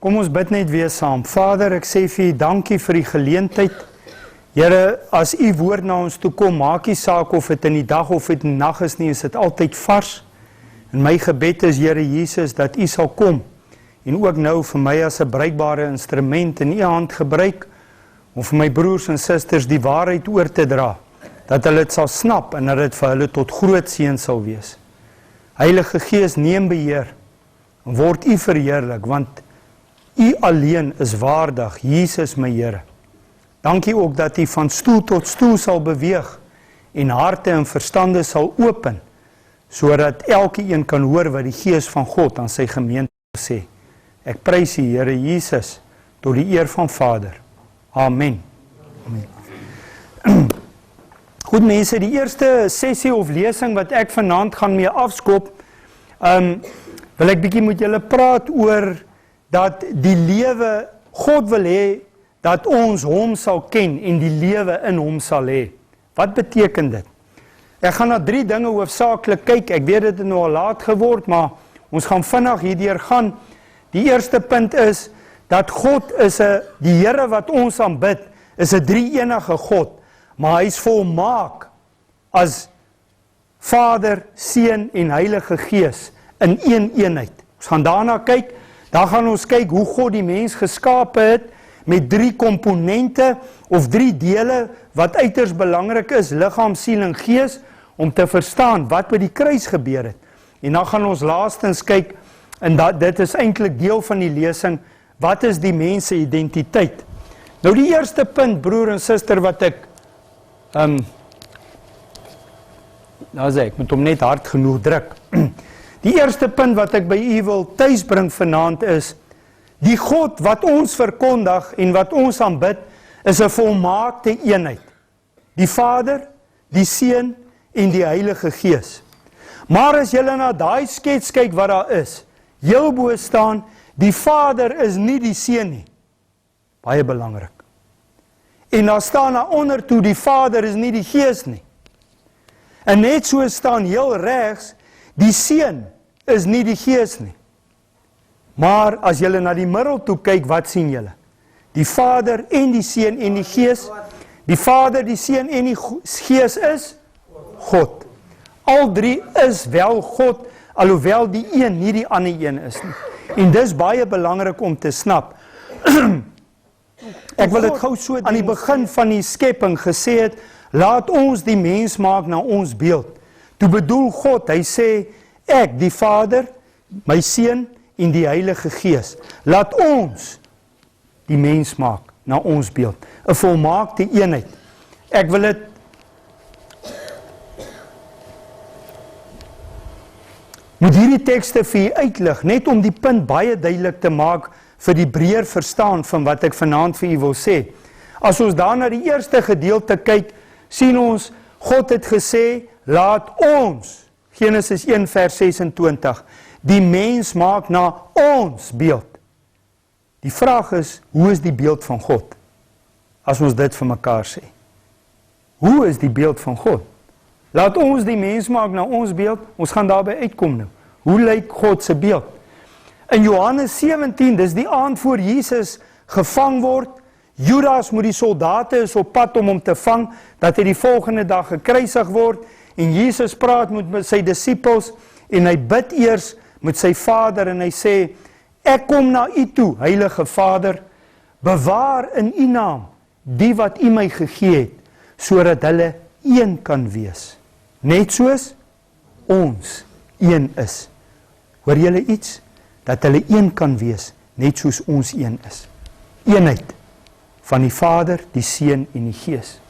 Kom ons bid net weer saam. Vader, ek sê vir U dankie vir die geleentheid. Here, as U woord na ons toe kom, maak nie saak of dit in die dag of dit in die nag is nie, is dit altyd vars. En my gebed is, Here Jesus, dat U sal kom en ook nou vir my as 'n bruikbare instrument in U hand gebruik om vir my broers en susters die waarheid oor te dra, dat hulle dit sal snap en dat dit vir hulle tot groot seën sal wees. Heilige Gees, neem beheer en word U verheerlik, want U alleen is waardig, Jesus my Here. Dankie ook dat U van stoel tot stoel sal beweeg en harte en verstande sal open, sodat elke een kan hoor wat die Gees van God aan sy gemeente sê. Ek prys U, Here Jesus, tot die eer van Vader. Amen. Amen. Goed mense, die eerste sessie of lesing wat ek vanaand gaan mee afskop, wil ek bietjie met julle praat oor dat die lewe, God wil hê dat ons hom sal ken en die lewe in hom sal hê. Wat beteken dit? Ek gaan na 3 dinge hoofsaaklik kyk. Ek weet dit het nou al laat geword, maar ons gaan vinnig hierdeur gaan. Die eerste punt is dat God is die Here wat ons aanbid, is 'n drie-enige God, maar hy is volmaak as Vader, Seun en Heilige Gees in een eenheid. Ons gaan daarna kyk. Dan gaan ons kyk hoe God die mens geskape het met 3 komponente of 3 dele wat uiters belangrik is, liggaam, siel en gees, om te verstaan wat by die kruis gebeur het. En dan gaan ons laastens kyk, en dit is eintlik deel van die lesing, wat is die mens se identiteit? Nou die eerste punt, broer en suster, wat ek ek moet hom net hard genoeg druk. Die eerste punt wat ek by u wil tuisbring vanaand is, die God wat ons verkondig en wat ons aanbid, is 'n volmaakte eenheid. Die Vader, die Seun en die Heilige Gees. Maar as julle na daai skets kyk wat daar is, heel bo staan, die Vader is nie die Seun nie. Baie belangrik. En daar staan na onder toe, die Vader is nie die Gees nie. En net so staan heel regs, die Seun is nie die Gees nie. Maar as julle na die middel toe kyk, wat sien julle? Die Vader en die Seun en die Gees. Die Vader, die Seun en die Gees is God. Al 3 is wel God, alhoewel die een nie die ander een is nie. En dis baie belangrik om te snap. Ek wil dit gou so aan die begin van die skepping gesê het, laat ons die mens maak na ons beeld. Toe bedoel God, hy sê, ek, die Vader, my Seun en die Heilige Gees, laat ons die mens maak na ons beeld. 'n volmaakte eenheid. Ek wil dit moet hierdie tekste vir u uitlig, net om die punt baie duidelik te maak vir die breër verstaan van wat ek vanaand vir u wil sê. As ons daar na die eerste gedeelte kyk, sien ons, God het gesê, laat ons, Genesis 1 vers 26, die mens maak na ons beeld. Die vraag is, hoe is die beeld van God? As ons dit vir mekaar sê. Hoe is die beeld van God? Laat ons die mens maak na ons beeld, ons gaan daarby uitkom nou. Hoe lyk God se beeld? In Johannes 17, dis die aand voor Jesus gevang word, Judas moet die soldate is op pad om hom te vang, dat hy die volgende dag gekruisig word, en Jesus praat met sy disippels, en hy bid eers met sy Vader, en hy sê, ek kom na u toe, Heilige Vader, bewaar in u naam, die wat u my gegee het, sodat hulle een kan wees. Net soos ons een is. Hoor julle iets? Dat hulle een kan wees, net soos ons een is. Eenheid van die Vader, die Seun en die Gees.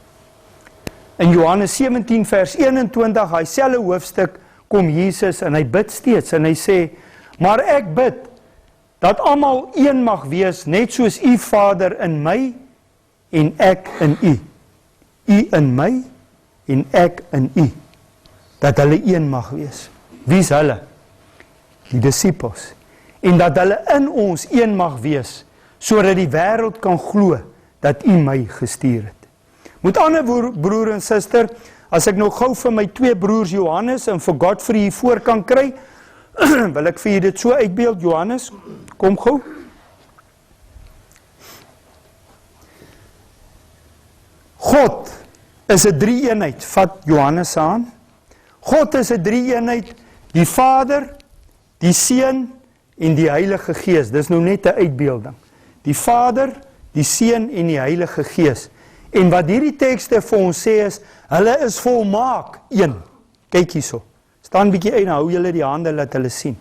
In Johannes 17 vers 21, hy selfe hoofstuk, kom Jesus en hy bid steeds en hy sê, maar ek bid, dat almal een mag wees, net soos u Vader in my en ek in u. U in my en ek in u. Dat hulle een mag wees. Wie is hulle? Die disippels. En dat hulle in ons een mag wees, sodat die wêreld kan glo dat u my gestuur het. Moet ander broer en suster, as ek nou gou vir my 2 broers Johannes en vir Godfrey hier voor kan kry, wil ek vir julle dit so uitbeeld. Johannes, kom gou. God is 'n drie-eenheid, vat Johannes aan. God is 'n drie-eenheid, die Vader, die Seun en die Heilige Gees. Dis nou net 'n uitbeelding. Die Vader, die Seun en die Heilige Gees. En wat hierdie tekste vir ons sê is, hulle is volmaak een. Kyk hierso. Staan bietjie uit, hou julle die hande, laat hulle sien.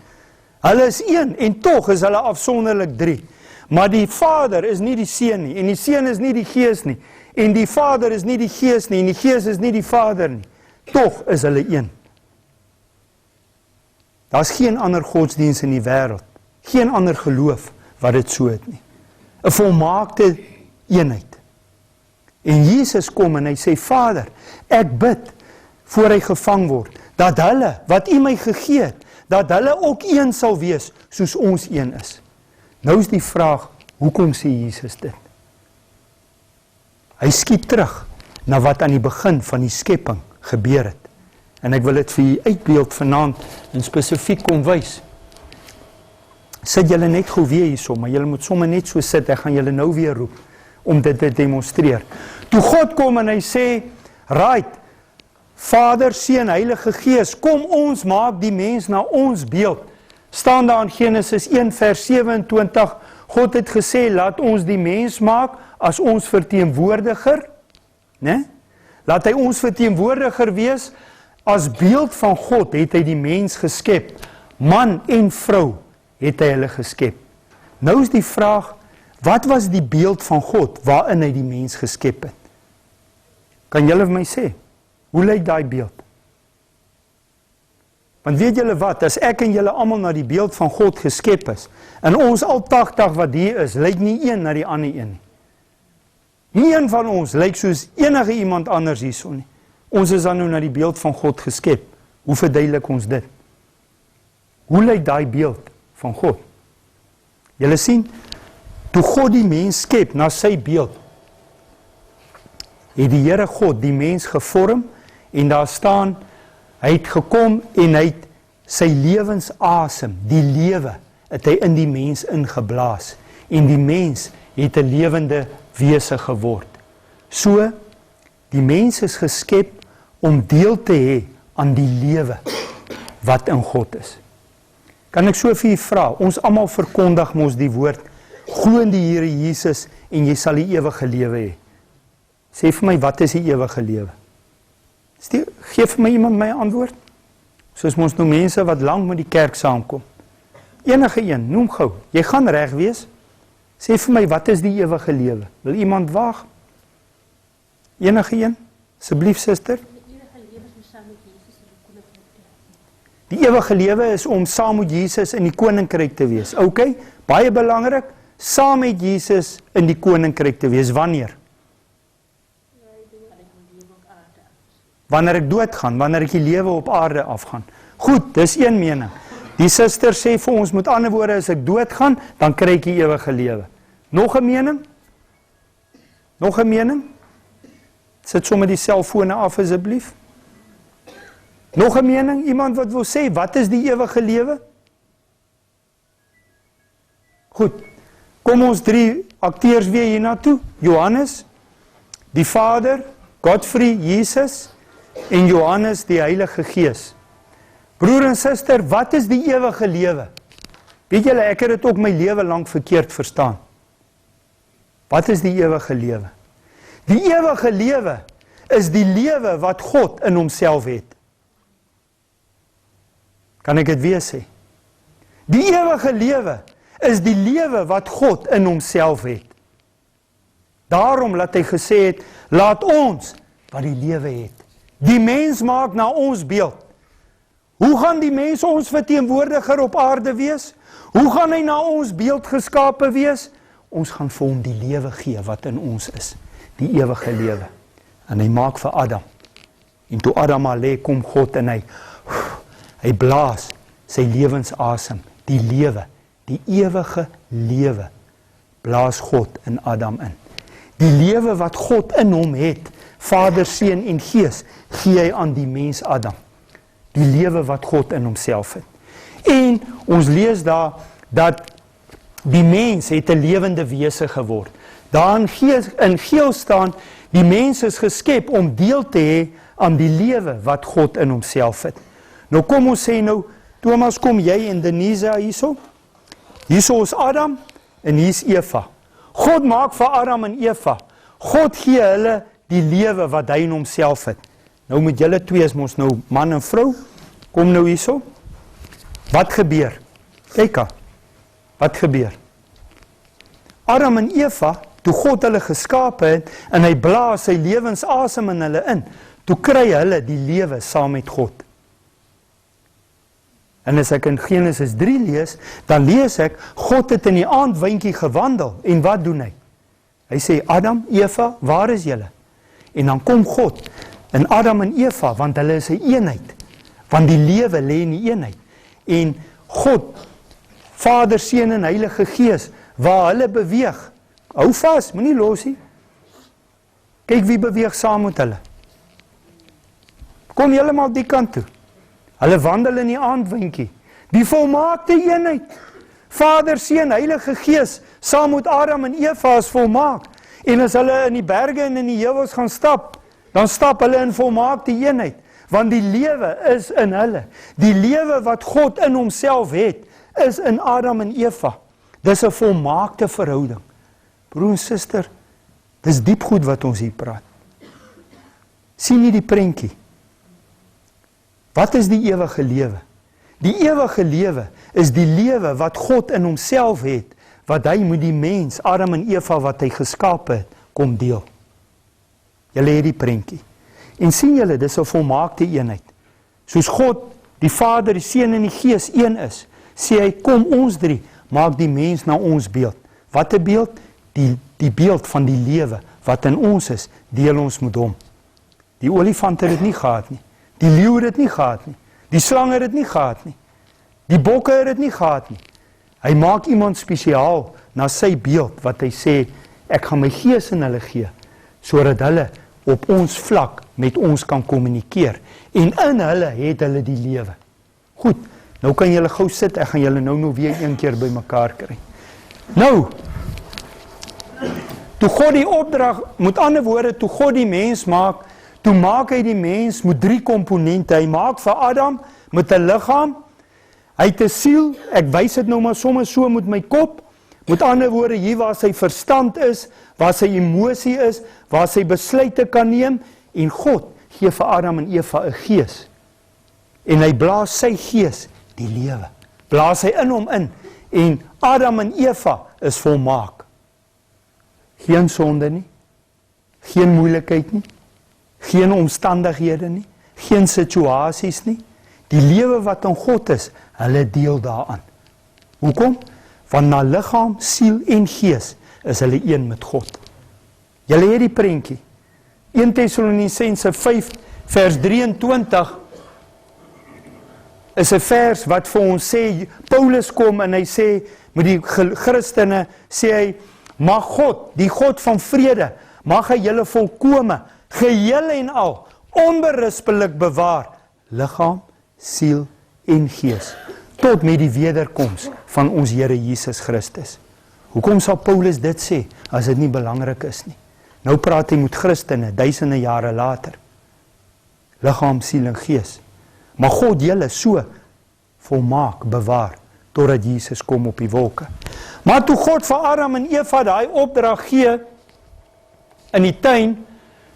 Hulle is een, en tog is hulle afsonderlik drie. Maar die Vader is nie die Seun nie, en die Seun is nie die Gees nie, en die Vader is nie die Gees nie, en die Gees is nie die Vader nie. Tog is hulle een. Daar's geen ander godsdiens in die wêreld, geen ander geloof wat dit so het nie. 'n Volmaakte eenheid. En Jesus kom en hy sê, Vader, ek bid, voor hy gevang word, dat hulle, wat U my gegee het, dat hulle ook een sal wees, soos ons een is. Nou is die vraag, hoekom sê Jesus dit? Hy skiet terug, na wat aan die begin van die skepping gebeur het. En ek wil dit vir u uitbeeld vanaand, en spesifiek kom wys. Sit julle net gou weer hierso, maar julle moet sommer net so sit, ek gaan julle nou weer roep, om dit te demonstreer. Toe God kom en hy sê, right, Vader, Seun, Heilige Gees, kom ons maak die mens na ons beeld. Staan daar in Genesis 1 vers 27, God het gesê, laat ons die mens maak as ons verteenwoordiger, né? Laat hy ons verteenwoordiger wees, as beeld van God het hy die mens geskep, man en vrou het hy hulle geskep. Nou is die vraag, wat was die beeld van God waarin hy die mens geskep het? Kan julle vir my sê? Hoe lyk daai beeld? Want weet julle wat, as ek en julle almal na die beeld van God geskep is, en ons al 80 wat hier is, lyk nie een na die ander een. Nie een van ons lyk soos enige iemand anders hierso nie. Ons is dan nou na die beeld van God geskep. Hoe verduidelik ons dit? Hoe lyk daai beeld van God? Julle sien, toe God die mens skep na sy beeld, het die Here God die mens gevorm, en daar staan, hy het gekom en hy het sy lewensasem, die lewe, het hy in die mens ingeblaas, en die mens het 'n lewende wese geword. So, die mens is geskep om deel te hê aan die lewe wat in God is. Kan ek so vir u vra, ons almal verkondig mos die woord, glo in die Here Jesus en jy sal die ewige lewe hê. Sê vir my, wat is die ewige lewe? Geef vir my iemand my antwoord. Soos ons nou mense wat lank met die kerk saamkom. Enige een, noem gou. Jy gaan reg wees. Sê vir my, wat is die ewige lewe? Wil iemand waag? Enige een? Asseblief, suster. Die ewige lewe is om saam met Jesus in die koninkryk te wees. Ok, baie belangrik, saam met Jesus in die koninkryk te wees. Wanneer? Wanneer ek doodgaan, wanneer ek die lewe op aarde afgaan. Goed, dis een mening. Die suster sê vir ons, met ander woorde, as ek doodgaan, dan kry ek die ewige lewe. Nog 'n mening? Nog 'n mening? Sit sommer die selfone af asseblief. Nog 'n mening? Iemand wat wil sê, wat is die ewige lewe? Goed, kom ons 3 akteurs weer hiernatoe. Johannes, die Vader, Godfrey, Jesus, en Johannes, die Heilige Gees. Broer en suster, wat is die ewige lewe? Weet julle, ek het dit ook my lewe lank verkeerd verstaan. Wat is die ewige lewe? Die ewige lewe is die lewe wat God in homself het. Kan ek dit weer sê? Die ewige lewe is die lewe wat God in homself het. Daarom laat hy gesê het, laat ons wat die lewe het. Die mens maak na ons beeld. Hoe gaan die mens ons verteenwoordiger op aarde wees? Hoe gaan hy na ons beeld geskape wees? Ons gaan vir hom die lewe gee wat in ons is. Die ewige lewe. En hy maak vir Adam. En toe Adam al lê, kom God en hy blaas sy lewensasem, die lewe, die ewige lewe, blaas God in Adam in. Die lewe wat God in hom het, Vader, Seun en Gees, gee hy aan die mens Adam. Die lewe wat God in homself het. En ons lees daar, dat die mens het 'n lewende wese geword. Daar in geel staan, die mens is geskep om deel te hê aan die lewe wat God in homself het. Nou kom ons sê nou, Thomas, kom jy en Denise hierso? Hierso is Adam en hier is Eva. God maak vir Adam en Eva. God gee hulle die lewe wat hy in homself het. Nou met julle twee is ons nou man en vrou. Kom nou hierso. Wat gebeur? Kyk aan. Wat gebeur? Adam en Eva, toe God hulle geskape het, en hy blaas sy lewensasem in hulle in, toe kry hulle die lewe saam met God. En as ek in Genesis 3 lees, dan lees ek, God het in die aandwindjie gewandel, en wat doen hy? Hy sê, Adam, Eva, waar is julle? En dan kom God, en Adam en Eva, want hulle is 'n eenheid, want die lewe lê in die eenheid. En God, Vader, Seun en Heilige Gees, waar hulle beweeg, hou vas, moenie los nie. Kyk wie beweeg saam met hulle. Kom heeltemal die kant toe. Hulle wandel in die aandwindjie. Die volmaakte eenheid. Vader, Seun, Heilige Gees, saam met Adam en Eva is volmaak. En as hulle in die berge en in die heuwels gaan stap, dan stap hulle in volmaakte eenheid. Want die lewe is in hulle. Die lewe wat God in homself het, is in Adam en Eva. Dis 'n volmaakte verhouding. Broer en suster, dis diep goed wat ons hier praat. Sien nie die prentjie. Wat is die ewige lewe? Die ewige lewe is die lewe wat God in homself het, wat hy met die mens, Adam en Eva, wat hy geskape het, kom deel. Julle het die prentjie. En sien julle, dis 'n volmaakte eenheid. Soos God, die Vader, die Seun en die Gees een is, sê hy, kom ons drie, maak die mens na ons beeld. Wat 'n beeld? Die beeld van die lewe, wat in ons is, deel ons met hom. Die olifant het dit nie gehad nie. Die leeu het dit nie gehad nie. Die slang het dit nie gehad nie. Die bokke het dit nie gehad nie. Hy maak iemand spesiaal na sy beeld, wat hy sê, ek gaan my gees in hulle gee, sodat hulle op ons vlak met ons kan kommunikeer. En in hulle het hulle die lewe. Goed, nou kan julle gou sit, ek gaan julle nou weer een keer by mekaar kry. Nou, toe God die opdrag, met ander woorde, toe God die mens maak, toe maak hy die mens met 3 komponente. Hy maak vir Adam met 'n liggaam, hy het 'n siel, ek wys dit nou maar sommer so met my kop, met ander woorde, hier waar sy verstand is, waar sy emosie is, waar sy besluite kan neem, en God gee vir Adam en Eva 'n gees. En hy blaas sy gees, die lewe. Blaas hy in hom in, en Adam en Eva is volmaak. Geen sonde nie, geen moeilikheid nie, geen omstandighede nie, geen situasies nie. Die lewe wat in God is, hulle deel daaraan. Hoekom? Want na liggaam, siel en gees is hulle een met God. Julle het die prentjie. 1 Tessalonisense 5 vers 23 is 'n vers wat vir ons sê, Paulus kom en hy sê, met die Christene, sê hy, mag God, die God van vrede, mag hy julle volkome, geheel en al, onberispelik bewaar, liggaam, siel en gees, tot met die wederkoms van ons Here Jesus Christus. Hoekom sal Paulus dit sê, as dit nie belangrik is nie? Nou praat hy met Christene, duisende jare later. Liggaam, siel en gees. Maar God julle so volmaak bewaar, totdat Jesus kom op die wolke. Maar toe God vir Adam en Eva daai opdrag gee, in die tuin,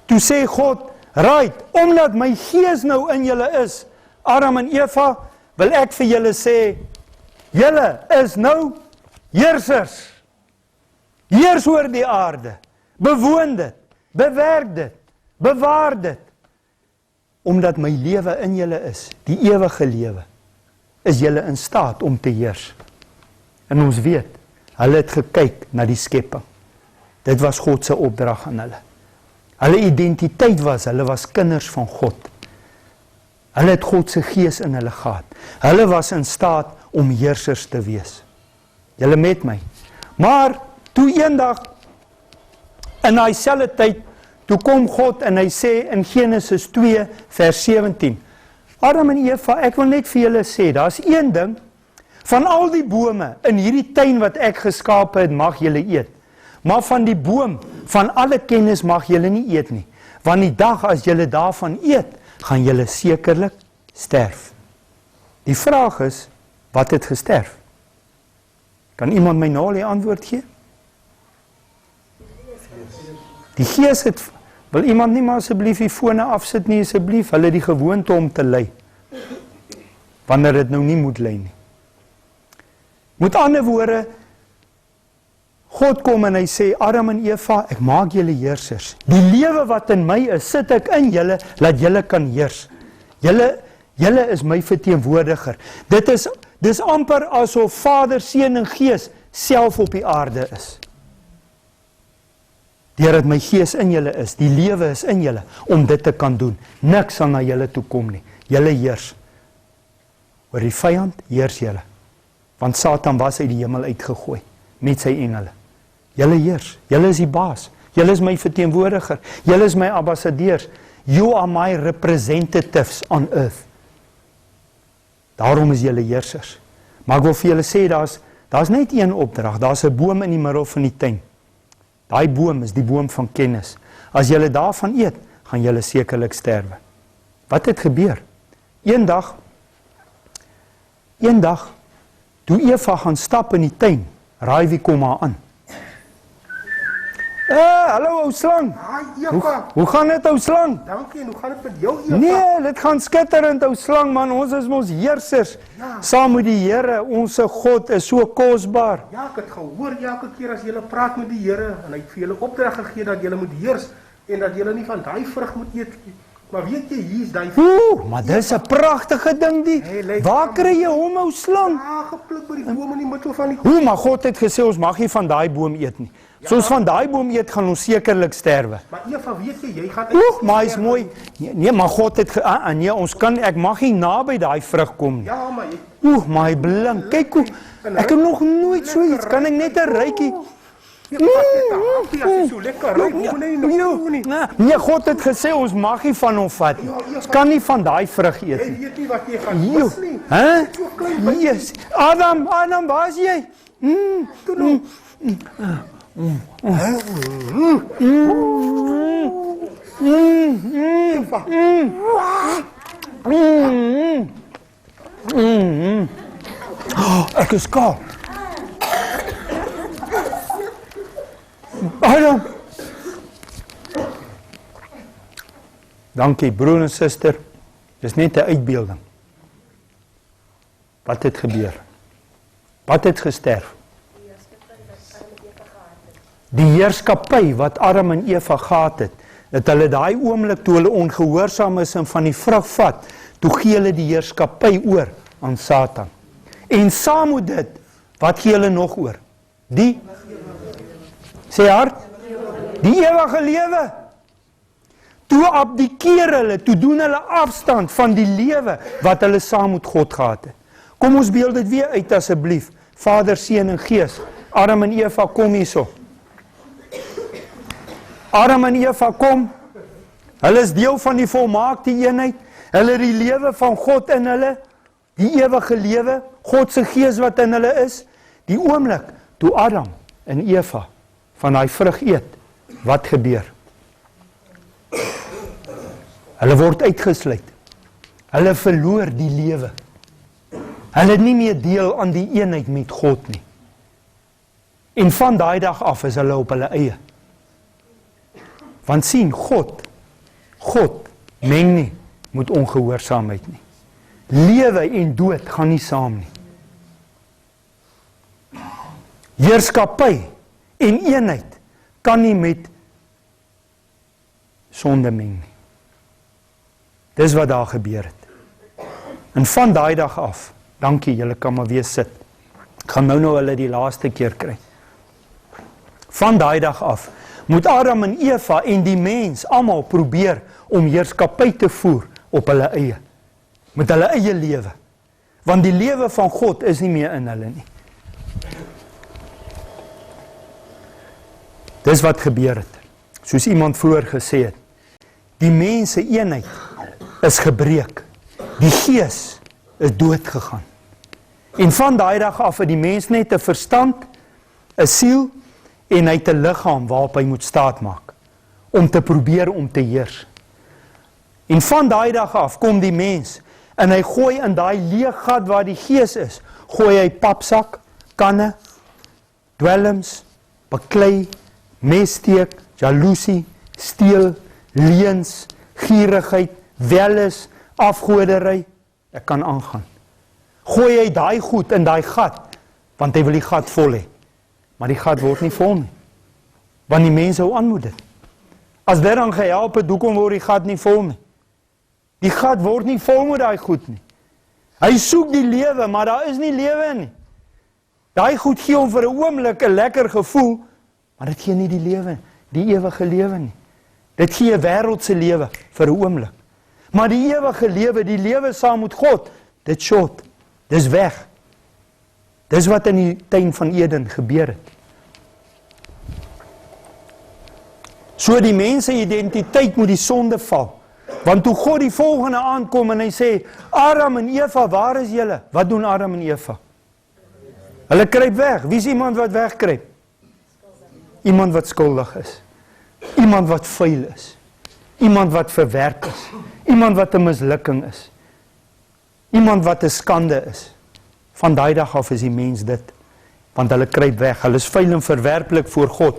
toe sê God, right, omdat my gees nou in julle is, Adam en Eva, wil ek vir julle sê, julle is nou heersers. Heers oor die aarde, bewoon dit, bewerk dit, bewaar dit. Omdat my lewe in julle is, die ewige lewe, is julle in staat om te heers. En ons weet, hulle het gekyk na die skepping. Dit was God se opdrag aan hulle. Hulle identiteit was, hulle was kinders van God. Hulle het God se gees in hulle gehad. Hulle was in staat om heersers te wees. Julle met my. Maar, toe eendag, in daai selfde tyd, toe kom God en hy sê in Genesis 2 vers 17, Adam en Eva, ek wil net vir julle sê, daar's een ding, Van al die bome in hierdie tuin wat ek geskape het, mag julle eet. Maar van die boom, van alle kennis mag julle nie eet nie. Want die dag as julle daarvan eet, gaan julle sekerlik sterf. Die vraag is, wat het gesterf? Kan iemand my nou die antwoord gee? Die gees het, wil iemand nie maar asseblief die fone afsit nie, asseblief, hulle die gewoonte om te ly. Wanneer dit nou nie moet ly nie. Met ander woorde, God kom en hy sê, Adam en Eva, ek maak julle heersers. Die lewe wat in my is, sit ek in julle, laat julle kan heers. Julle is my verteenwoordiger. Dis amper asof Vader, Seun en Gees self op die aarde is. Deurdat my gees in julle is, die lewe is in julle, om dit te kan doen. Niks sal na julle toe kom nie. Julle heers. Oor die vyand heers julle. Want Satan was uit die hemel uitgegooi, met sy engele. Julle heers, julle is die baas, julle is my verteenwoordiger, julle is my ambassadeurs, you are my representatives on earth. Daarom is julle heersers. Maar ek wil vir julle sê, daar's net een opdrag, daar's 'n boom in die middel van die tuin. Daai boom is die boom van kennis. As julle daarvan eet, gaan julle sekerlik sterwe. Wat het gebeur? Eendag, toe Eva gaan stap in die tuin, raai wie kom haar aan? Hallo ou slang. Hoe gaan dit ou slang? Dankie, en hoe gaan dit met jou Eva? Nee, dit gaan skitterend ou slang man, ons is mos heersers. Ja. Saam met die Here, ons God is so kosbaar. Ja, ek het gehoor elke keer as julle praat met die Here en hy het vir julle opdrag gegee dat julle moet heers en dat julle nie van daai vrug moet eet nie. Maar weet jy, hier's daai Maar dis 'n pragtige ding die. Hey, Waar kry jy hom ou slang? gepluk by die boom in die middel van die Maar God het gesê ons mag nie van daai boom eet nie. As ons van daai boom eet, gaan ons sekerlik sterwe. Maar Eva, weet jy gaan Maar hy's mooi. Nee, maar God het nee, ek mag nie naby daai vrug kom nie. Ja, maar jy Maar hy blink. Kyk hoe ek het nog nooit so iets. Kan ek net 'n ruikie? as jy so lekker ruik, nie. Nee, God het gesê ons mag nie van hom vat nie. Ons kan nie van daai vrug eet Jy nie. weet nie wat jy gaan mis nie. Hè? So klein by Yes. Adam, waar is jy? Eva. Ek is kaal. Adam. Dankie broer en suster. Dis net 'n uitbeelding. Wat het gebeur? Wat het gesterf? Die heerskappy wat Adam en Eva gehad het, dat hulle daai oomblik toe hulle ongehoorsaam is en van die vrug vat, toe gee hulle die heerskappy oor aan Satan. En saam met dit, wat gee hulle nog oor? Sê hard, die ewige lewe. Toe abdikeer hulle, toe doen hulle afstand van die lewe wat hulle saam met God gehad het. Kom ons beeld dit weer uit asseblief. Vader, Seun en Gees. Adam en Eva, kom hierso. Adam en Eva kom. Hulle is deel van die volmaakte eenheid. Hulle het die lewe van God in hulle, die ewige lewe, God se Gees wat in hulle is. Die oomblik toe Adam en Eva van daai vrug eet, wat gebeur? Hulle word uitgesluit. Hulle verloor die lewe. Hulle het nie meer deel aan die eenheid met God nie. En van daai dag af is hulle op hulle eie. Want sien, God meng nie met ongehoorsaamheid nie. Lewe en dood gaan nie saam nie. Heerskappy en eenheid kan nie met sonde meng nie. Dis wat daar gebeur het. En van daai dag af, dankie, julle kan maar weer sit. Ek gaan nou hulle die laaste keer kry. Van daai dag af, moet Adam en Eva en die mens almal probeer om heerskappy te voer op hulle eie. Met hulle eie lewe. Want die lewe van God is nie meer in hulle nie. Dis wat gebeur het. Soos iemand vroeër gesê het. Die mense eenheid is gebreek. Die gees is dood gegaan. En van daai dag af het die mens net 'n verstand, 'n siel en hy het 'n liggaam waarop hy moet staat maak om te probeer om te heers. En van daai dag af kom die mens en hy gooi in daai leë gat waar die gees is, gooi hy papsak, kanne, dwelms, baklei, messteek, jaloesie, steel, leuns, gierigheid, welis, afgodery, ek kan aangaan. Gooi hy daai goed in daai gat, want hy wil die gat vol hê. Maar die gat word nie vol nie, want die mense hou aan met dit. As dit dan gehelp het, hoekom word die gat nie vol nie? Die gat word nie vol met daai goed nie. Hy soek die lewe, maar daar is nie lewe nie. Daai goed gee hom vir 'n oomblik 'n lekker gevoel, maar dit gee nie die lewe, die ewige lewe nie. Dit gee 'n wêreldse lewe vir 'n oomblik. Maar die ewige lewe, die lewe saam met God, dit short, dis weg. Dis wat in die tuin van Heerden gebeur het. So die mense identiteit moet die sonde val. Want toe God die volgende aankom en hy sê, Adam en Eva, waar is julle? Wat doen Adam en Eva? Hulle kruip weg. Wie is iemand wat wegkruip? Iemand wat skuldig is. Iemand wat vuil is. Iemand wat verwerp is. Iemand wat 'n mislukking is. Iemand wat 'n skande is. Van daai dag af is die mens dit. Want hulle kruip weg. Hulle is vuil en verwerplik voor God.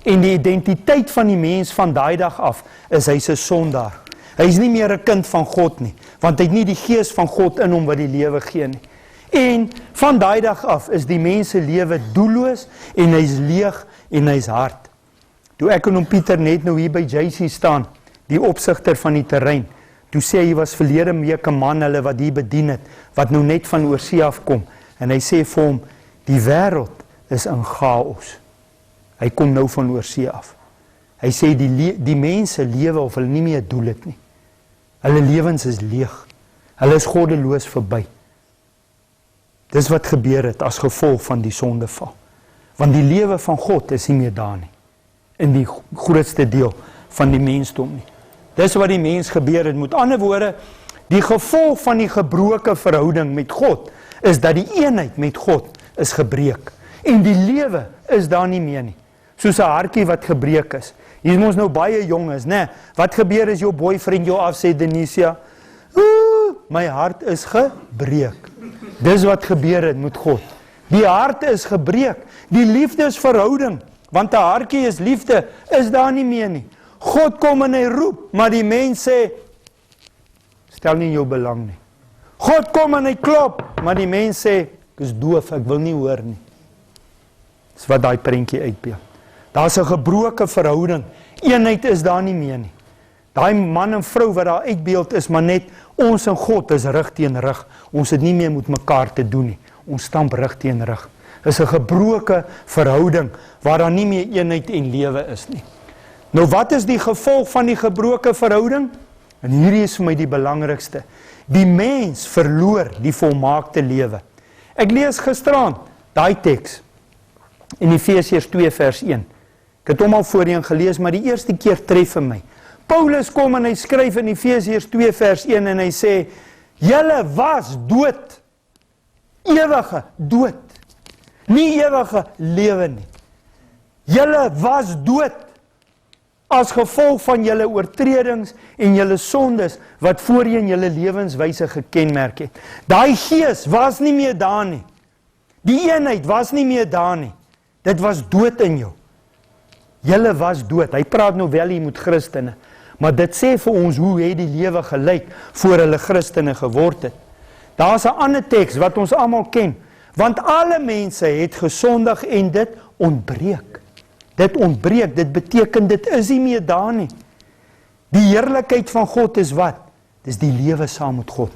En die identiteit van die mens van daai dag af is hy's 'n sondaar. Hy is nie meer 'n kind van God nie, want hy het nie die gees van God in hom wat die lewe gee nie. En van daai dag af is die mens se lewe doelloos en hy's leeg en hy's hard. Toe ek en hom Pieter net nou hier by JC staan, die opsigter van die terrein, toe sê hy was verlede week 'n man hulle wat hier bedien het, wat nou net van oorsee af kom, en hy sê vir hom, die wêreld is in chaos. Hy kom nou van oorsee af. Hy sê die mense lewe of hulle nie meer doel het nie. Hulle lewens is leeg. Hulle is goddeloos verby. Dis wat gebeur het as gevolg van die sondeval. Want die lewe van God is nie meer daar nie. In die grootste deel van die mensdom nie. Dis wat die mens gebeur het. Met ander woorde, die gevolg van die gebroke verhouding met God is dat die eenheid met God is gebreek. En die lewe is daar nie meer nie. Soos 'n hartjie wat gebreek is. Hier is ons nou baie jonges, né? Wat gebeur as jou boyfriend jou afsê, Denisia? My hart is gebreek. Dis wat gebeur het met God. Die hart is gebreek. Die liefdesverhouding, want 'n hartjie is liefde, is daar nie meer nie. God kom en hy roep, maar die mens sê, stel nie jou belang nie. God kom en hy klop, maar die mens sê, ek is doof, ek wil nie hoor nie. Dis wat daai prentjie uitbeeld. Daar's 'n gebroke verhouding. Eenheid is daar nie meer nie. Daai man en vrou wat daar uitbeeld is, maar net ons en God is rug teen rug. Ons het nie meer met mekaar te doen nie. Ons stamp rug teen rug. Is 'n gebroke verhouding waar daar nie meer eenheid en lewe is nie. Nou wat is die gevolg van die gebroke verhouding? En hierdie is vir my die belangrikste. Die mens verloor die volmaakte lewe. Ek lees gisteraan daai teks in Efesiërs 2 vers 1. Ek het hom al voorheen gelees, maar die eerste keer tref vir my. Paulus kom en hy skryf in Efesiërs 2 vers 1 en hy sê, julle was dood, ewige dood, nie ewige lewe nie. Julle was dood, as gevolg van julle oortredings en julle sondes, wat voorheen julle lewenswyse gekenmerk het. Daai gees was nie meer daar nie. Die eenheid was nie meer daar nie. Dit was dood in jou. Julle was dood. Hy praat nou wel hier met Christene, maar dit sê vir ons hoe het die lewe gelyk voor hulle Christene geword het. Daar's 'n ander teks wat ons almal ken, want alle mense het gesondig en dit ontbreek. Dit ontbreek, dit beteken dit is nie meer daar nie. Die heerlikheid van God is wat? Dis die lewe saam met God.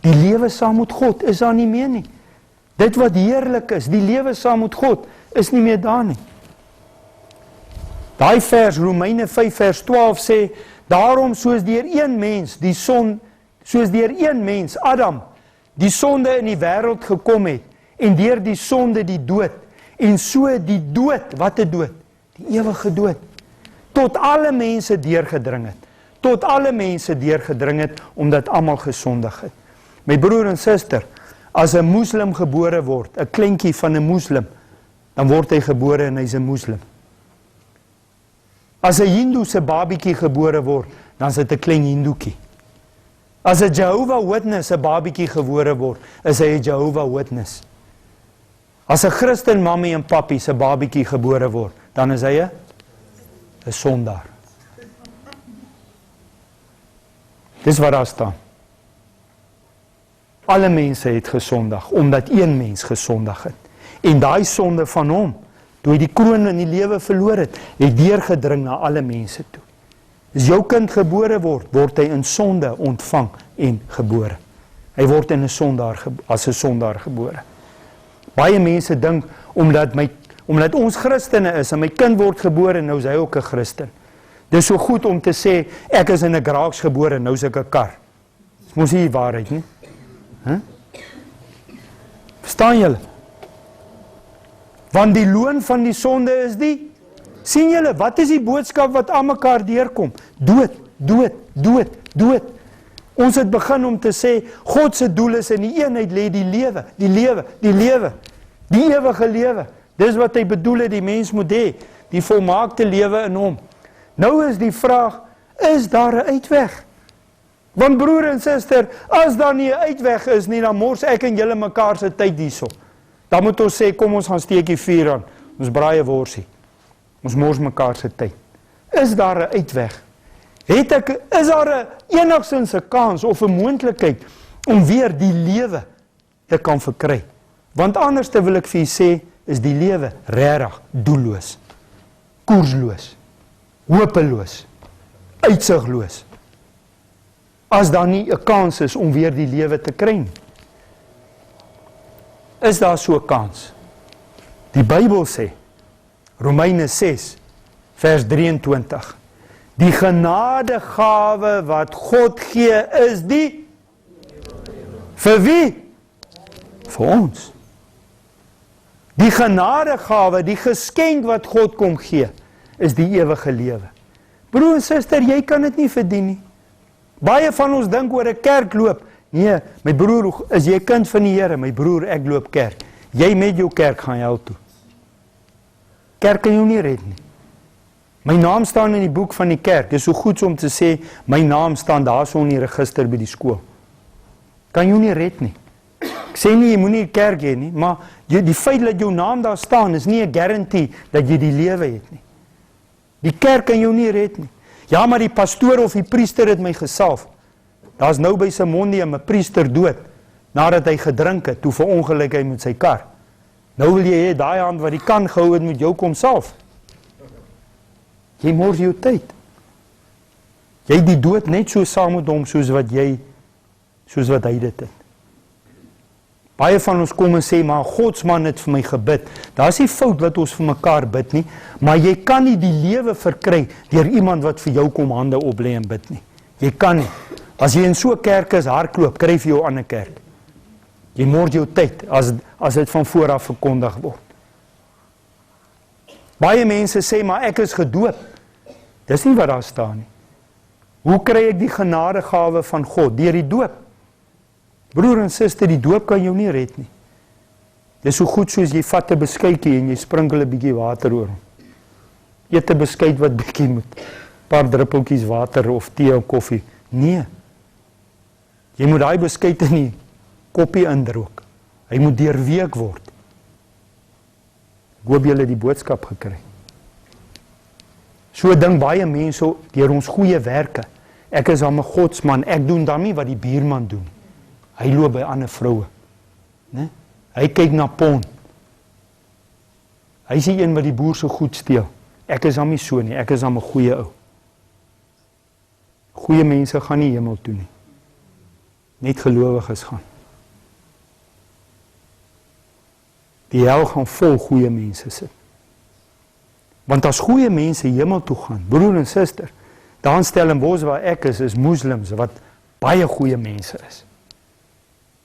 Die lewe saam met God is daar nie meer nie. Dit wat heerlik is, die lewe saam met God, is nie meer daar nie. Daai vers, Romeine 5 vers 12 sê, daarom soos deur een mens, soos deur een mens, Adam, die sonde in die wêreld gekom het, en deur die sonde die dood, en so die dood, wat 'n dood? Die ewige dood, tot alle mense deurgedring het, tot alle mense deurgedring het, omdat almal gesondig het. My broer en suster, As 'n moslim gebore word, 'n kleintjie van 'n moslim, dan word hy gebore en hy's 'n moslim. As 'n hindoe se babietjie gebore word, dan is dit 'n klein hindoetjie. As 'n Jehovah Witness 'n babietjie gebore word, is hy 'n Jehovah Witness. As 'n Christen mammie en pappie se babietjie gebore word, dan is hy 'n sondaar. Dis wat daar staan. Alle mense het gesondig, omdat een mens gesondig het. En daai sonde van hom, toe hy die kroon in die lewe verloor het deurgedring na alle mense toe. As jou kind gebore word, word hy in sonde ontvang en gebore. Hy word as 'n sondaar gebore. Baie mense dink, omdat ons Christene is, en my kind word gebore, nou is hy ook 'n Christen. Dis so goed om te sê, ek is in 'n garage gebore, nou is ek 'n kar. Dis mos nie die waarheid nie. Verstaan julle? Want die loon van die sonde is sien julle, wat is die boodskap wat aan mekaar deurkom? Dood, dood, dood, dood. Ons het begin om te sê, God se doel is in die eenheid lê die lewe, die lewe, die lewe, die ewige lewe. Dis wat hy bedoel het, die mens moet hê, die volmaakte lewe in hom. Nou is die vraag, is daar 'n uitweg? Want broer en suster, as daar nie 'n uitweg is nie, dan mors ek en julle mekaar se tyd hierso. Dan moet ons sê, kom ons gaan steekie vuur aan, ons braai 'n worsie. Ons mors mekaar se tyd. Is daar 'n uitweg? Is daar enigstens 'n kans of 'n moontlikheid om weer die lewe te kan verkry? Want anders wil ek vir u sê, is die lewe regtig doelloos, koersloos, hopeloos, uitsigloos. As daar nie 'n kans is om weer die lewe te kry nie. Is daar so 'n kans? Die Bybel sê, Romeine 6, vers 23, die genadegawe wat God gee is vir wie? Vir ons. Die genadegawe, die geskenk wat God kom gee, is die ewige lewe. Broer en suster, jy kan dit nie verdien nie. Baie van ons dink oor 'n kerk loop. Nee, my broer, is jy kind van die Here? My broer, ek loop kerk. Jy met jou kerk gaan hel toe. Kerk kan jou nie red nie. My naam staan in die boek van die kerk. Dit is so goed om te sê, my naam staan daarso in die register by die skool. Kan jou nie red nie. Ek sê nie, jy moet nie 'n kerk hê nie, maar die feit dat jou naam daar staan, is nie 'n garantie dat jy die lewe het nie. Die kerk kan jou nie red nie. Ja, maar die pastoor of die priester het my gesalf. Daar's nou by Simondium 'n priester dood, nadat hy gedrink het, toe verongeluk hy met sy kar. Nou wil jy hê, daai hand wat die kan gehou het, met jou kom salf. Jy mors jou tyd. Jy die dood net so saam met hom, soos wat hy dit het. Baie van ons kom en sê, maar Godsman het vir my gebid. Daar is nie fout wat ons vir mekaar bid nie, maar jy kan nie die lewe verkry deur iemand wat vir jou kom hande oplê en bid nie. Jy kan nie. As jy in so 'n kerk is, hardloop, kry vir jou 'n ander kerk. Jy mors jou tyd as dit van vooraf verkondig word. Baie mense sê, maar ek is gedoop. Dis nie wat daar staan nie. Hoe kry ek die genadegawe van God? Deur die doop. Broer en suster, die doop kan jou nie red nie. Dis so goed soos jy vat 'n beskuitjie en jy sprinkel 'n bietjie water oor hom. Eet 'n beskuit wat bietjie met 'n paar druppeltjies water of tee of koffie. Nee. Jy moet daai beskuit in die koppie indruk. Hy moet deurweek word. Ek hoop julle die boodskap gekry. So dink baie mense deur ons goeie werke. Ek is aan 'n godsman, ek doen dan nie wat die buurman doen. Hy loop by ander vroue. Né? Hy kyk na porn. Hy is die een wat die boer se goed steel. Ek is aan nie so nie, ek is aan 'n goeie ou. Goeie mense gaan nie hemel toe nie. Net gelowiges gaan. Die hel gaan vol goeie mense sit. Want as goeie mense hemel toe gaan, broer en suster, dan Stellenbosch waar ek is moslims wat baie goeie mense is.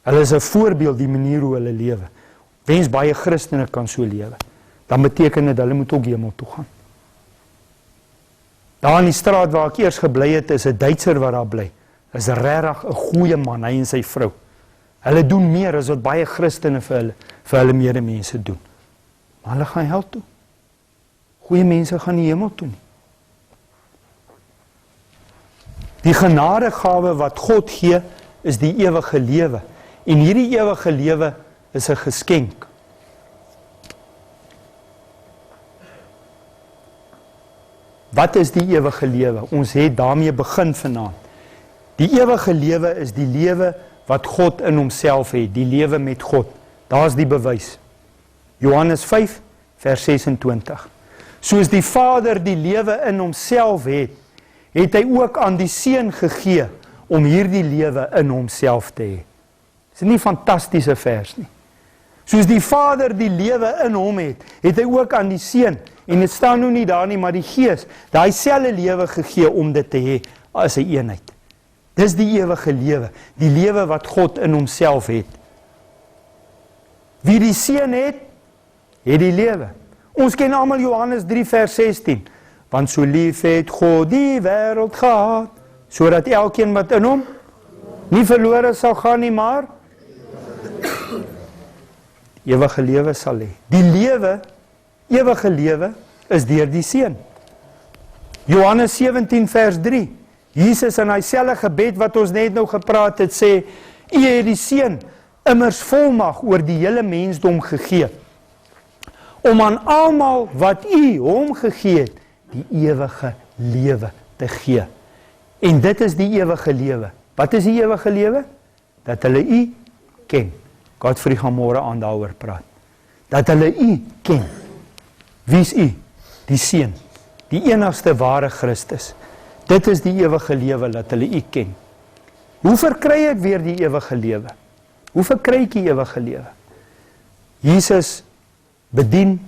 Hulle is 'n voorbeeld die manier hoe hulle lewe. Wens baie Christene kan so lewe. Dan beteken dit hulle moet ook hemel toe gaan. Daar in die straat waar ek eers gebly het, is 'n Duitser wat daar bly. Is regtig 'n goeie man, hy en sy vrou. Hulle doen meer as wat baie Christene vir hulle medemense doen. Maar hulle gaan hel toe. Goeie mense gaan nie hemel toe nie. Die genadegawe wat God gee, is die ewige lewe. En hierdie ewige lewe is 'n geskenk. Wat is die ewige lewe? Ons het daarmee begin vanaand. Die ewige lewe is die lewe wat God in homself het, die lewe met God. Daar is die bewys. Johannes 5, vers 26. Soos die Vader die lewe in homself het, het hy ook aan die Seun gegee om hierdie lewe in homself te hê. Is dit nie 'n fantastiese vers nie? Soos die Vader die lewe in hom het, het hy ook aan die Seun, en dit staan nou nie daar nie, maar die Gees, daai selfde lewe gegee om dit te hê as 'n eenheid. Dis die ewige lewe, die lewe wat God in homself het. Wie die Seun het, het die lewe. Ons ken almal Johannes 3 vers 16, want so lief het God die wêreld gehad, sodat elkeen wat in hom nie verlore sal gaan nie, maar ewige lewe sal hê. Die lewe, ewige lewe, is deur die Seun. Johannes 17 vers 3, Jesus in hy selfe gebed wat ons net nou gepraat het, sê, U het die Seun immers volmag oor die hele mensdom gegee, om aan almal wat U hom gegee het, die ewige lewe te gee. En dit is die ewige lewe. Wat is die ewige lewe? Dat hulle U ken. Godfrey gaan môre aan daaroor praat. Dat hulle U ken. Wie is U? Die Seun, die enigste ware Christus. Dit is die ewige lewe, dat hulle U ken. Hoe verkry ek weer die ewige lewe? Hoe verkry ek die ewige lewe? Jesus bedien,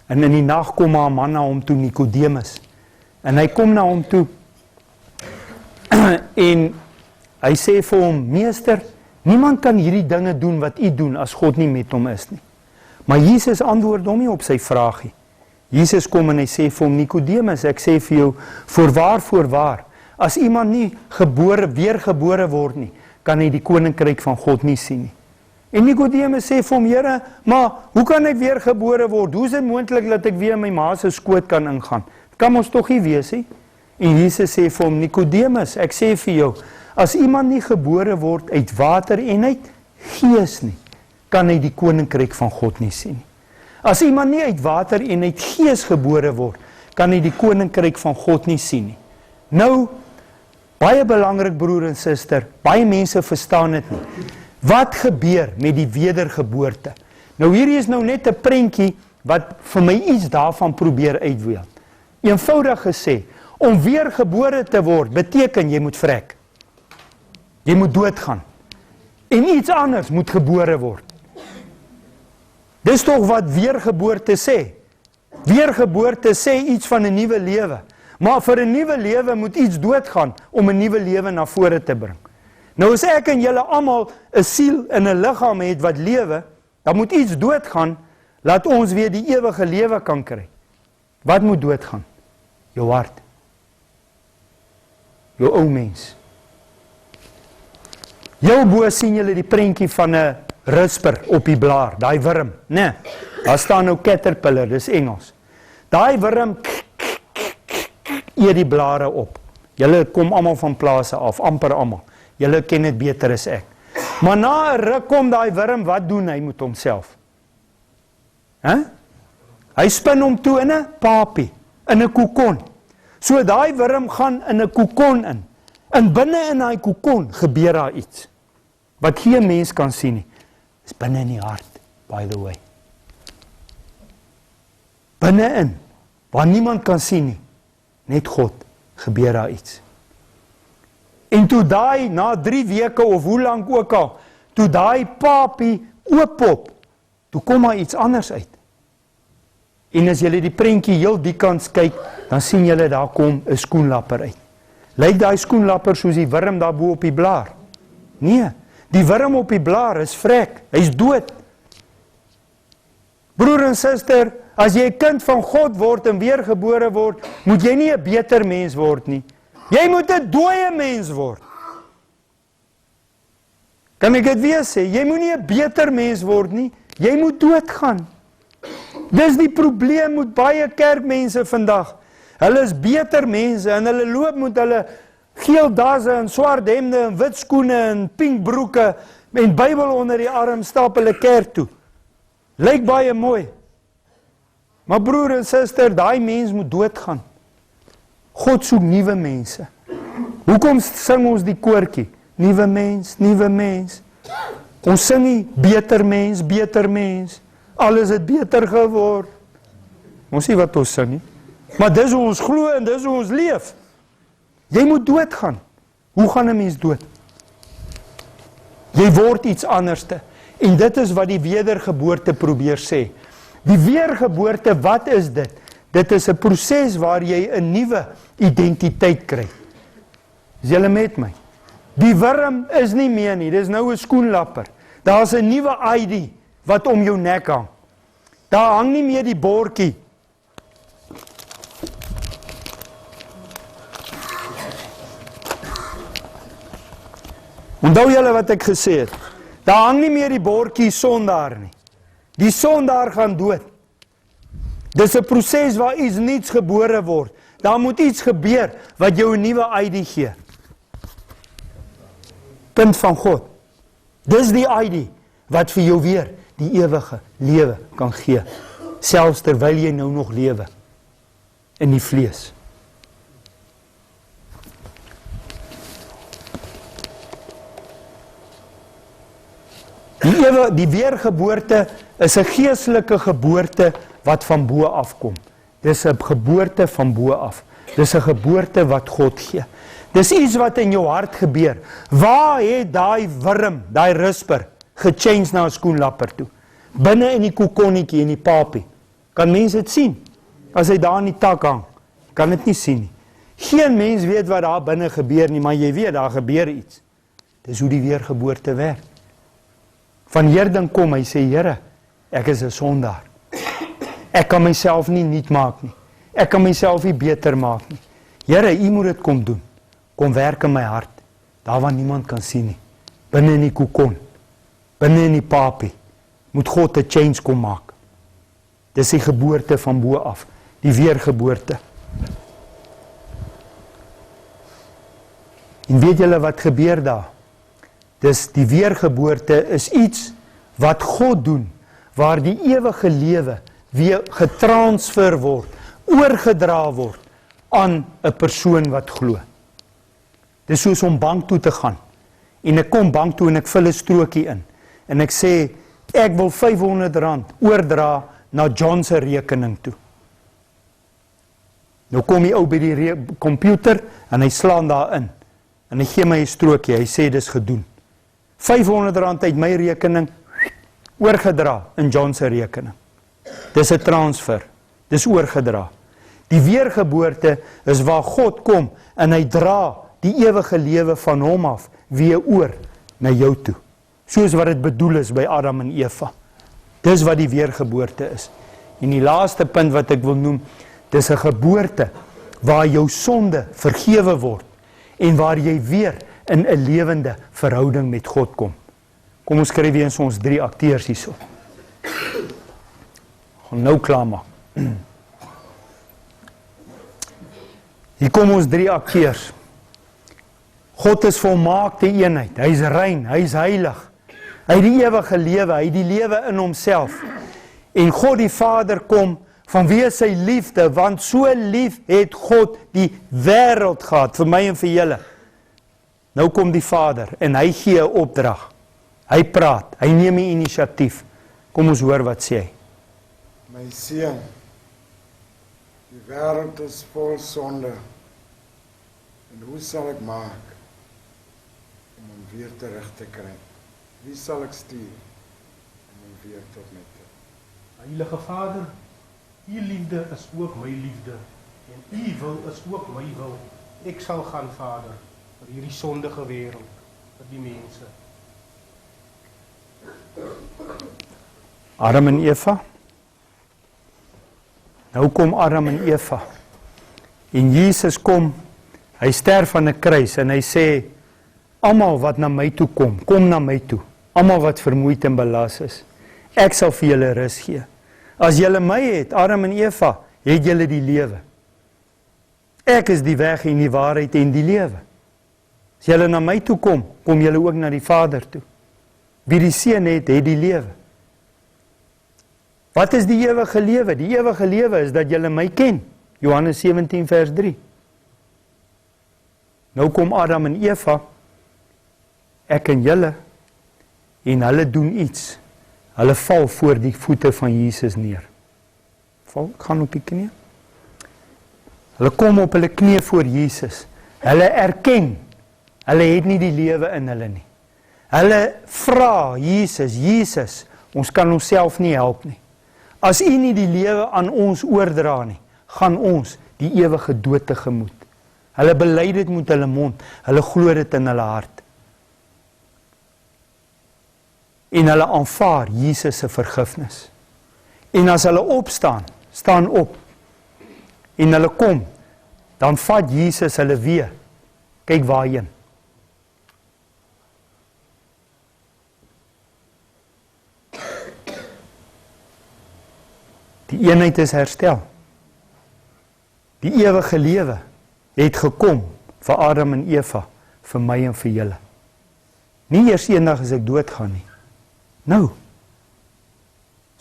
en in die nag kom 'n man na hom toe, Nikodemus. En hy kom na hom toe, en hy sê vir hom, Meester, niemand kan hierdie dinge doen wat U doen, as God nie met hom is nie. Maar Jesus antwoord hom nie op sy vraagie. Jesus kom en hy sê vir hom, Nikodemus, ek sê vir jou, voorwaar, as iemand nie weergebore word nie, kan hy die koninkryk van God nie sien nie. En Nikodemus sê vir hom, Here, maar hoe kan ek weergebore word? Hoe is dit moontlik dat ek weer in my ma se skoot kan ingaan? Dit kan ons tog nie wees nie. En Jesus sê vir hom, Nikodemus, ek sê vir jou, as iemand nie gebore word uit water en uit gees nie, kan hy die koninkryk van God nie sien nie. As iemand nie uit water en uit gees gebore word, kan hy die koninkryk van God nie sien nie. Nou, baie belangrik broer en suster, baie mense verstaan dit nie. Wat gebeur met die wedergeboorte? Nou hierdie is nou net 'n prentjie wat vir my iets daarvan probeer uitweel. Eenvoudig gesê, om weergebore te word beteken jy moet vrek. Jy moet doodgaan. En iets anders moet gebore word. Dis tog wat weergeboorte sê. Weergeboorte sê iets van 'n nuwe lewe. Maar vir 'n nuwe lewe moet iets doodgaan om 'n nuwe lewe na vore te bring. Nou as ek en julle almal 'n siel en 'n liggaam het wat lewe, dan moet iets doodgaan, laat ons weer die ewige lewe kan kry. Wat moet doodgaan? Jou hart. Jou ou mens. Jou bo sien julle die prentjie van 'n risper op die blaar, daai wurm, né? Daar staan nou caterpillar, dis Engels. Daai wurm eet die blare op. Julle kom almal van plase af, amper almal. Julle ken dit beter as ek. Maar na 'n ruk kom daai wurm, wat doen hy met homself? Hy spin hom toe in 'n papie, in 'n kokon. So daai wurm gaan in 'n kokon in. En binne in daai kokon gebeur daar iets wat geen mens kan sien nie. Is binne in die hart, by the way. Binne in, waar niemand kan sien nie, net God, gebeur daar iets. En toe daai, na 3 weke of hoe lank ook al, toe daai papie ooppop, toe kom maar iets anders uit. En as julle die prentjie heel die kant kyk, dan sien julle daar kom 'n skoenlapper uit. Lyk daai skoenlapper soos die wurm daar bo op die blaar? Nee, die wurm op die blaar is vrek, hy's dood. Broer en suster, as jy 'n kind van God word en weergebore word, moet jy nie 'n beter mens word nie. Jy moet 'n dooie mens word. Kan ek dit weer sê? Jy moet nie 'n beter mens word nie, jy moet doodgaan. Dis die probleem met baie kerkmense vandag. Hulle is beter mense en hulle loop met hulle geel dasse en swart hemde en wit skoene en pink broeke en Bybel onder die arm stap hulle kerk toe. Lyk baie mooi. Maar broer en suster, daai mens moet doodgaan. God soek nuwe mense. Hoekom sing ons die koortjie? Nuwe mens, nuwe mens. Ons sing nie beter mens, beter mens. Alles het beter geword. Ons sê wat ons sing nie. Maar dis hoe ons glo en dis hoe ons leef. Jy moet doodgaan. Hoe gaan 'n mens dood? Jy word iets anderste. En dit is wat die wedergeboorte probeer sê. Die weergeboorte, wat is dit? Dit is 'n proses waar jy 'n nuwe identiteit kry. Is julle met my? Die wurm is nie meer nie, dis nou 'n skoenlapper. Daar's 'n nuwe ID wat om jou nek hang. Daar hang nie meer die bordjie. Onthou julle wat ek gesê het? Daar hang nie meer die bordjie sondaar nie. Die sondaar gaan dood. Dis 'n proses waar iets nuuts gebore word. Daar moet iets gebeur wat jou 'n nuwe ID gee. Punt van God. Dis die ID wat vir jou weer die ewige lewe kan gee. Selfs terwyl jy nou nog lewe in die vlees. Die weergeboorte is 'n geestelike geboorte wat van bo afkom. Dis 'n geboorte van bo af. Dis 'n geboorte wat God gee. Dis iets wat in jou hart gebeur. Waar het daai wurm, daai risper, gechange na 'n skoenlapper toe? Binne in die kokonnetjie en die papie. Kan mense dit sien? As hy daar in die tak hang, kan dit nie sien nie. Geen mens weet wat daar binne gebeur nie, maar jy weet, daar gebeur iets. Dis hoe die weergeboorte werk. Van Heerden kom, hy sê, Here, ek is 'n sondaar. Ek kan myself nie nuut maak nie. Ek kan myself nie beter maak nie. Here, U moet dit kom doen. Kom werk in my hart. Daar waar niemand kan sien nie. Binne in die kokon. Binne in die papie. Moet God 'n change kom maak. Dis die geboorte van bo af. Die weergeboorte. En weet julle wat gebeur daar? Dis die weergeboorte is iets wat God doen, waar die ewige lewe weer getransfer word, oorgedra word aan 'n persoon wat glo. Dis soos om bank toe te gaan. En ek kom bank toe en ek vul 'n strokie in. En ek sê, ek wil R500 oordra na John se rekening toe. Nou kom die ou by die komputer en hy slaan daar in. En hy gee my 'n strokie, hy sê dis gedoen. R500 uit my rekening, oorgedra in John se rekening. Dis 'n transfer, dis oorgedra. Die weergeboorte is waar God kom en hy dra die ewige lewe van hom af weer oor na jou toe. Soos wat dit bedoel is by Adam en Eva. Dis wat die weergeboorte is. En die laaste punt wat ek wil noem, dis 'n geboorte waar jou sonde vergewe word en waar jy weer in 'n lewende verhouding met God kom. Kom ons skryf weer ons 3 akteurs hierso. Gaan nou klaar maak. Hier kom ons 3 akteurs. God is volmaakte eenheid. Hy is rein, hy is heilig. Hy het die ewige lewe, hy het die lewe in homself. En God die Vader kom vanweë sy liefde, want so lief het God die wêreld gehad, vir my en vir julle. Nou kom die Vader en hy gee 'n opdrag. Hy praat, hy neem die inisiatief. Kom ons hoor wat sê hy. My seun, die wêreld is vol sonde. En hoe sal ek maak om hom weer terug te kry? Wie sal ek stuur om hom weer tot my te? Heilige Vader, U liefde is ook my liefde en U wil is ook my wil. Ek sal gaan, Vader, vir hierdie sondige wêreld, vir die mense. Adam en Eva. Nou kom Adam en Eva. En Jesus kom, hy sterf aan 'n kruis en hy sê, almal wat na my toe kom na my toe. Almal wat vermoeid en belas is. Ek sal vir julle rus gee. As julle my het, Adam en Eva, het julle die lewe. Ek is die weg en die waarheid en die lewe. As julle na my toe kom julle ook na die Vader toe. Wie die Seun het die lewe. Wat is die ewige lewe? Die ewige lewe is dat julle my ken. Johannes 17 vers 3. Nou kom Adam en Eva, ek en julle, en hulle doen iets. Hulle val voor die voete van Jesus neer. Gaan op die knie. Hulle kom op hulle knie voor Jesus. Hulle erken, hulle het nie die lewe in hulle nie. Hulle vra Jesus, ons kan onsself nie help nie. As U nie die lewe aan ons oordra nie, gaan ons die ewige dood tegemoet. Hulle bely dit met hulle mond, hulle glo dit in hulle hart. En hulle aanvaar Jesus se vergifnis. En as hulle opstaan, staan op, en hulle kom, dan vat Jesus hulle weer. Kyk waarheen. Die eenheid is herstel. Die ewige lewe het gekom vir Adam en Eva, vir my en vir julle. Nie eers eendag as ek doodgaan nie. Nou,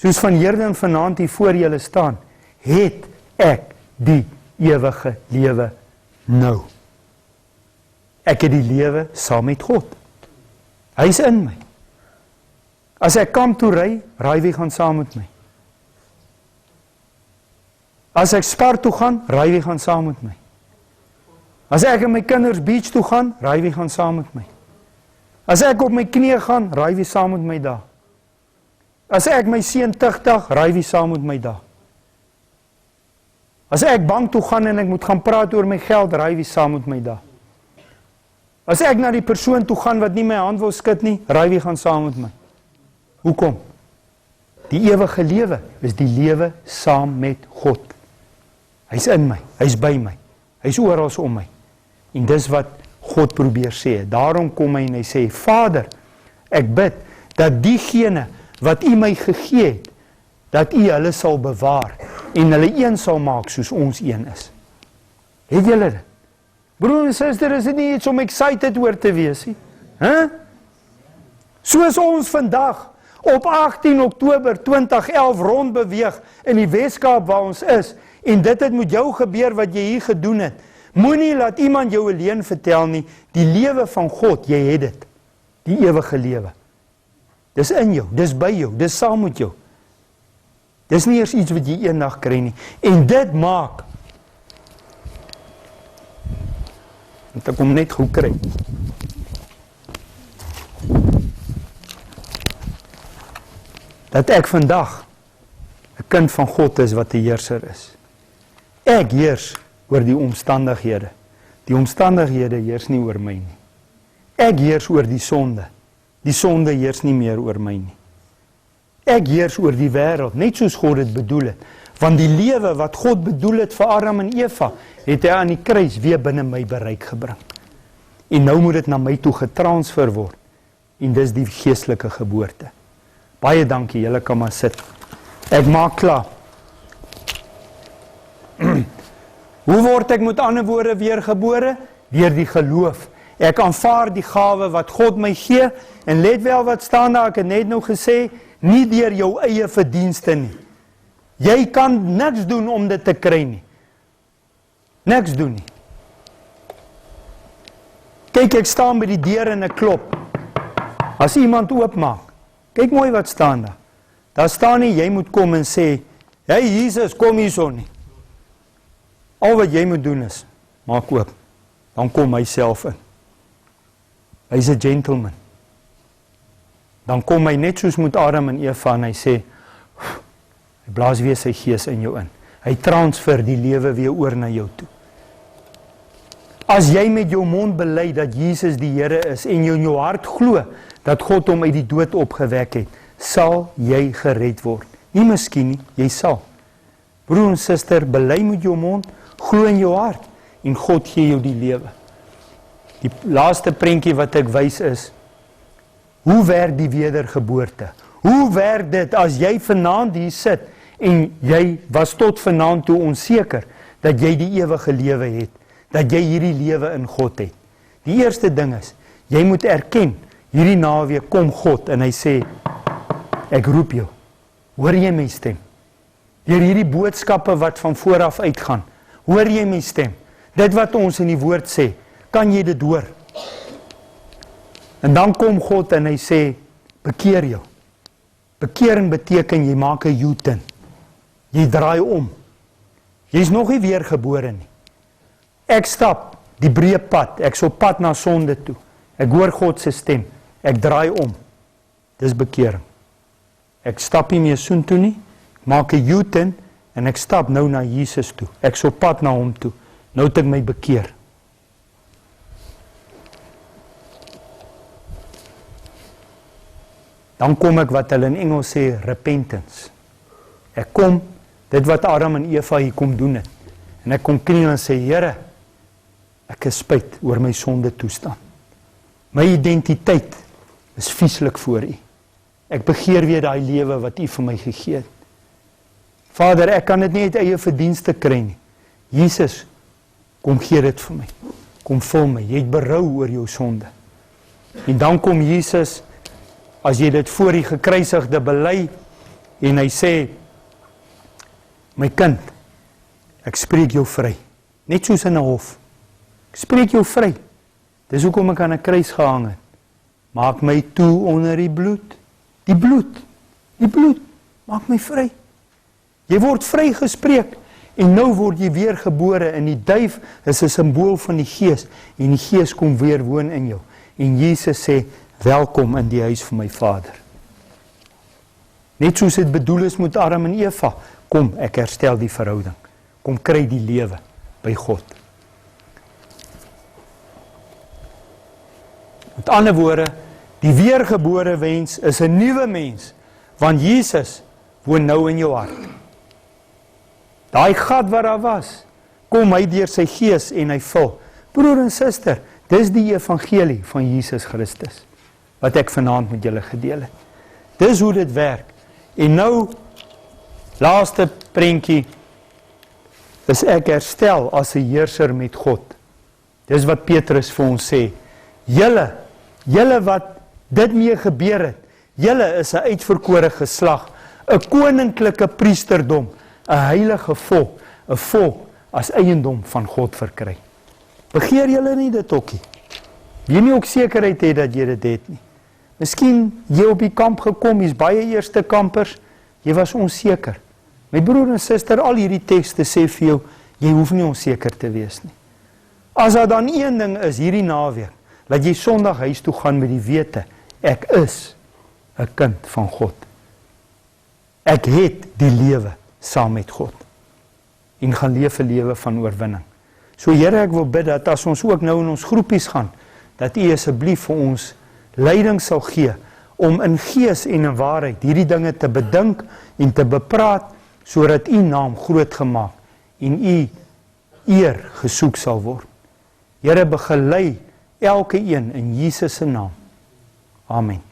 soos van Heerden vanaand hier voor julle staan, het ek die ewige lewe nou. Ek het die lewe saam met God. Hy is in my. As ek kamp toe ry, wie gaan saam met my? As ek Spar toe gaan, wie gaan saam met my? As ek en my kinders beach toe gaan, wie gaan saam met my? As ek op my knie gaan, wie saam met my daar? As ek my seun tigtig, wie saam met my daar? As ek bank toe gaan en ek moet gaan praat oor my geld, wie saam met my daar? As ek na die persoon toe gaan wat nie my hand wil skud nie, wie gaan saam met my? Hoekom? Die ewige lewe is die lewe saam met God. Hy's in my, hy's by my, hy's oral om my. En dis wat God probeer sê. Daarom kom hy en hy sê, Vader, ek bid dat diegene wat U my gegee het, dat U hulle sal bewaar en hulle een sal maak soos ons een is. Het julle dit? Broer en suster, is dit nie iets om excited oor te wees nie? Soos ons vandag op 18 Oktober 2011 rondbeweeg in die Weskaap waar ons is, en dit het met jou gebeur wat jy hier gedoen het. Moenie laat iemand jou alleen vertel nie, die lewe van God, jy het dit. Die ewige lewe. Dis in jou, dis by jou, dis saam met jou. Dis nie eers iets wat jy eendag kry nie. En dit maak, want ek kom net goed kry. Dat ek vandag 'n kind van God is wat 'n heerser is. Ek heers oor die omstandighede. Die omstandighede heers nie oor my nie. Ek heers oor die sonde. Die sonde heers nie meer oor my nie. Ek heers oor die wêreld, net soos God dit bedoel het. Want die lewe wat God bedoel het vir Adam en Eva, het hy aan die kruis weer binne my bereik gebring. En nou moet dit na my toe getransfer word. En dis die geestelike geboorte. Baie dankie, julle kan maar sit. Ek maak klaar. Hoe word ek met ander woorde weergebore? Deur die geloof. Ek aanvaar die gawe wat God my gee, en let wel wat staan daar, ek het net nou gesê, nie deur jou eie verdienste nie. Jy kan niks doen om dit te kry nie. Niks doen nie. Kyk, ek staan by die deur en ek klop. As iemand oopmaak, kyk mooi wat staan daar. Daar staan nie, jy moet kom en sê, hey Jesus, kom hierso nie. Al wat jy moet doen is, maak oop. Dan kom hy self in. Hy's 'n gentleman. Dan kom hy net soos met Adam en Eva en hy sê, hy blaas weer sy gees in jou in. Hy transfer die lewe weer oor na jou toe. As jy met jou mond bely dat Jesus die Here is en jy in jou hart glo dat God hom uit die dood opgewek het, sal jy gered word. Nie miskien nie, jy sal. Broer en suster, bely met jou mond, glo in jou hart en God gee jou die lewe. Die laaste prentjie wat ek wys is, hoe werk die wedergeboorte? Hoe werk dit as jy vanaand hier sit en jy was tot vanaand toe onseker dat jy die ewige lewe het, dat jy hierdie lewe in God het? Die eerste ding is, jy moet erken, hierdie naweek kom God en hy sê, ek roep jou, hoor jy my stem? Deur hierdie boodskappe wat van vooraf uitgaan, hoor jy my stem? Dit wat ons in die woord sê, kan jy dit hoor? En dan kom God en hy sê, bekeer jou. Bekering beteken, jy maak 'n U-turn. Jy draai om. Jy is nog nie weergebore nie. Ek stap die breë pad, ek is op pad na sonde toe. Ek hoor God se stem, ek draai om. Dis bekering. Ek stap nie meer soontoe nie, maak 'n U-turn en ek stap nou na Jesus toe. Ek is op pad na hom toe. Nou het ek my bekeer. Dan kom ek wat hulle in Engels sê, repentance. Ek kom, dit wat Adam en Eva hier kom doen het. En ek kom kniel en sê, Here, ek is spyt oor my sonde toestand. My identiteit is vieslik voor U. Ek begeer weer daai lewe wat U vir my gegee het. Vader, ek kan dit nie uit eie verdienste kry nie. Jesus, kom gee dit vir my. Kom vul my. Jy het berou oor jou sonde. En dan kom Jesus, as jy dit voor die gekruisigde bely, en hy sê, my kind, ek spreek jou vry. Net soos in 'n hof. Ek spreek jou vry. Dis hoekom ek aan 'n kruis gehang het. Maak my toe onder die bloed. Die bloed, maak my vry. Jy word vrygespreek, en nou word jy weer gebore, en die duif is 'n simbool van die Gees, en die Gees kom weer woon in jou. En Jesus sê, welkom in die huis van my Vader. Net soos dit bedoel is met Adam en Eva, kom, ek herstel die verhouding. Kom kry die lewe by God. Met ander woorde, die weergebore mens is 'n nuwe mens, want Jesus woon nou in jou hart. Daai gat wat daar was, kom hy deur sy Gees en hy vul. Broer en suster, dis die evangelie van Jesus Christus, wat ek vanaand met julle gedeel het. Dis hoe dit werk. En nou, laaste prentjie, is ek herstel as 'n heerser met God. Dis wat Petrus vir ons sê. Julle wat dit mee gebeur het, julle is 'n uitverkore geslag, 'n koninklike priesterdom, 'n heilige volk, 'n volk as eiendom van God verkry. Begeer julle nie dit ookie? Jy nie ook sekerheid het dat jy dit het nie. Miskien jy op die kamp gekom, jy's baie eerste kampers, jy was onseker. My broer en suster, al hierdie tekste sê vir jou, jy hoef nie onseker te wees nie. As daar dan een ding is hierdie naweek, laat jy Sondag huis toe gaan met die wete, ek is 'n kind van God. Ek het die lewe saam met God. En gaan leef 'n lewe van oorwinning. So Here, ek wil bid dat as ons ook nou in ons groepies gaan, dat U asseblief vir ons leiding sal gee, om in gees en in waarheid hierdie dinge te bedink en te bepraat, sodat U naam groot gemaak en U eer gesoek sal word. Here, begelei elke een in Jesus se naam. Amen.